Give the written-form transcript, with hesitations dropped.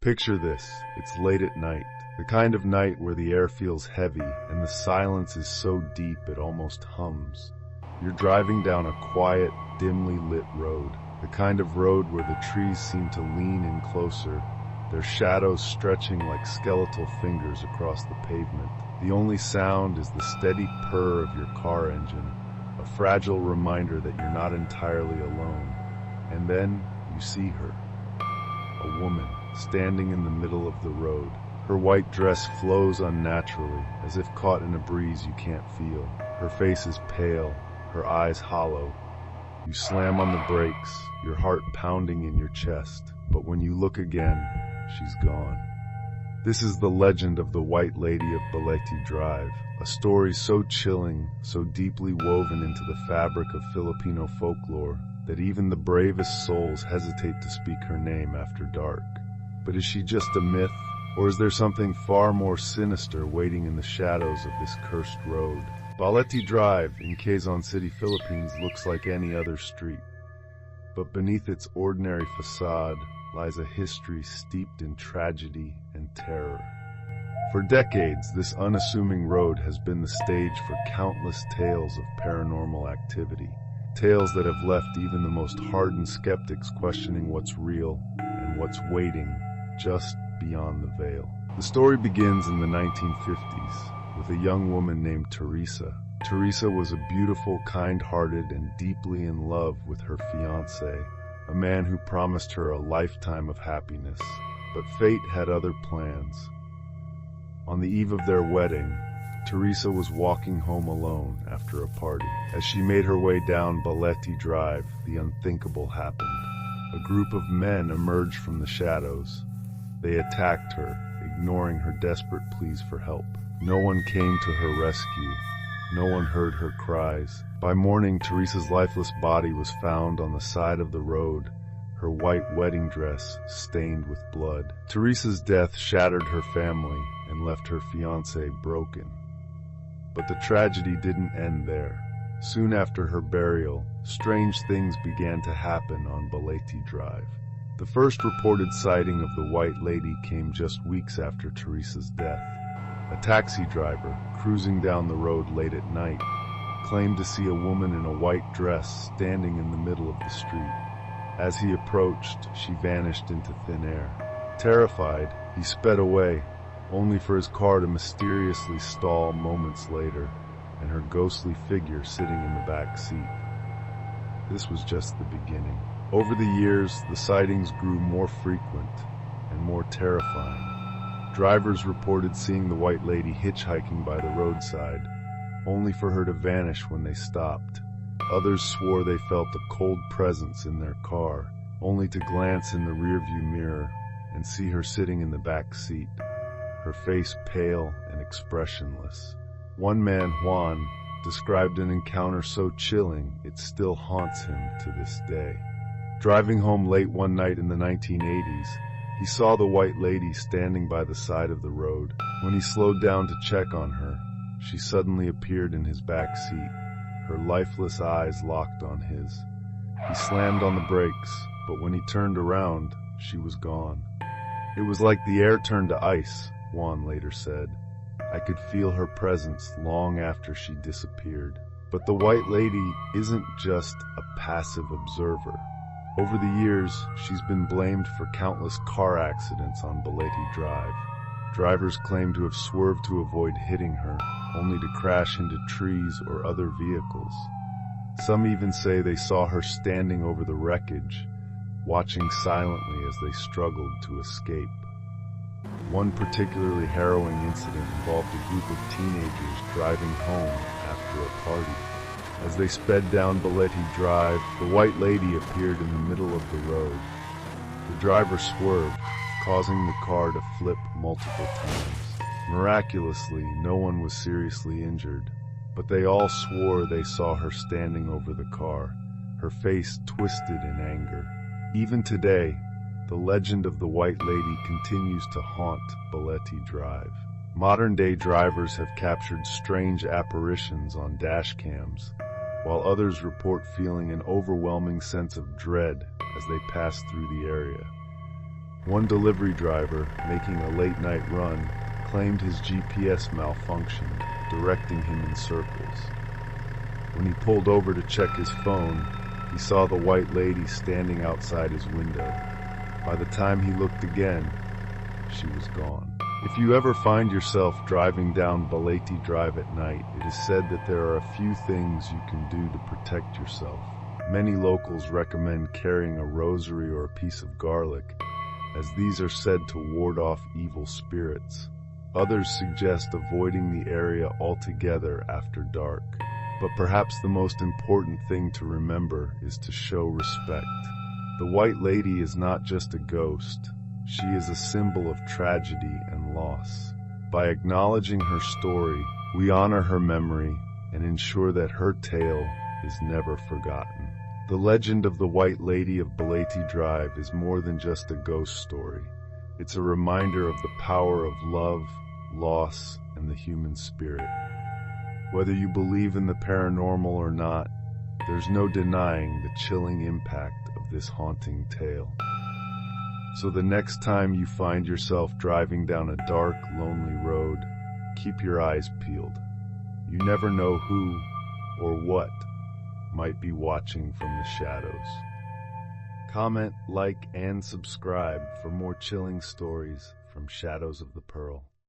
Picture this, it's late at night, the kind of night where the air feels heavy and the silence is so deep it almost hums. You're driving down a quiet, dimly lit road, the kind of road where the trees seem to lean in closer, their shadows stretching like skeletal fingers across the pavement. The only sound is the steady purr of your car engine, a fragile reminder that you're not entirely alone. And then you see her, a woman, standing in the middle of the road. Her white dress flows unnaturally, as if caught in a breeze you can't feel. Her face is pale, her eyes hollow. You slam on the brakes, your heart pounding in your chest. But when you look again, she's gone. This is the legend of the White Lady of Balete Drive, a story so chilling, so deeply woven into the fabric of Filipino folklore, that even the bravest souls hesitate to speak her name after dark. But is she just a myth, or is there something far more sinister waiting in the shadows of this cursed road? Balete Drive in Quezon City, Philippines looks like any other street. But beneath its ordinary facade lies a history steeped in tragedy and terror. For decades, this unassuming road has been the stage for countless tales of paranormal activity. Tales that have left even the most hardened skeptics questioning what's real and what's waiting just beyond the veil. The story begins in the 1950s with a young woman named Teresa. Teresa was a beautiful, kind-hearted, and deeply in love with her fiancé, a man who promised her a lifetime of happiness. But fate had other plans. On the eve of their wedding, Teresa was walking home alone after a party. As she made her way down Balete Drive, the unthinkable happened. A group of men emerged from the shadows. They attacked her, ignoring her desperate pleas for help. No one came to her rescue. No one heard her cries. By morning, Teresa's lifeless body was found on the side of the road, her white wedding dress stained with blood. Teresa's death shattered her family and left her fiancé broken. But the tragedy didn't end there. Soon after her burial, strange things began to happen on Balete Drive. The first reported sighting of the White Lady came just weeks after Teresa's death. A taxi driver, cruising down the road late at night, claimed to see a woman in a white dress standing in the middle of the street. As he approached, she vanished into thin air. Terrified, he sped away, only for his car to mysteriously stall moments later, and her ghostly figure sitting in the back seat. This was just the beginning. Over the years, the sightings grew more frequent and more terrifying. Drivers reported seeing the White Lady hitchhiking by the roadside, only for her to vanish when they stopped. Others swore they felt a cold presence in their car, only to glance in the rearview mirror and see her sitting in the back seat, her face pale and expressionless. One man, Juan, described an encounter so chilling it still haunts him to this day. Driving home late one night in the 1980s, he saw the White Lady standing by the side of the road. When he slowed down to check on her, she suddenly appeared in his back seat, her lifeless eyes locked on his. He slammed on the brakes, but when he turned around, she was gone. It was like the air turned to ice, Juan later said. I could feel her presence long after she disappeared. But the White Lady isn't just a passive observer. Over the years, she's been blamed for countless car accidents on Balete Drive. Drivers claim to have swerved to avoid hitting her, only to crash into trees or other vehicles. Some even say they saw her standing over the wreckage, watching silently as they struggled to escape. One particularly harrowing incident involved a group of teenagers driving home after a party. As they sped down Balete Drive, the White Lady appeared in the middle of the road. The driver swerved, causing the car to flip multiple times. Miraculously, no one was seriously injured, but they all swore they saw her standing over the car, her face twisted in anger. Even today, the legend of the White Lady continues to haunt Balete Drive. Modern-day drivers have captured strange apparitions on dash cams, while others report feeling an overwhelming sense of dread as they pass through the area. One delivery driver, making a late-night run, claimed his GPS malfunctioned, directing him in circles. When he pulled over to check his phone, he saw the white lady standing outside his window. By the time he looked again, she was gone. If you ever find yourself driving down Balete Drive at night, it is said that there are a few things you can do to protect yourself. Many locals recommend carrying a rosary or a piece of garlic, as these are said to ward off evil spirits. Others suggest avoiding the area altogether after dark. But perhaps the most important thing to remember is to show respect. The White Lady is not just a ghost. She is a symbol of tragedy and loss. By acknowledging her story, we honor her memory and ensure that her tale is never forgotten. The legend of the White Lady of Balete Drive is more than just a ghost story. It's a reminder of the power of love, loss, and the human spirit. Whether you believe in the paranormal or not, there's no denying the chilling impact of this haunting tale. So the next time you find yourself driving down a dark, lonely road, keep your eyes peeled. You never know who or what might be watching from the shadows. Comment, like, and subscribe for more chilling stories from Shadows of the Pearl.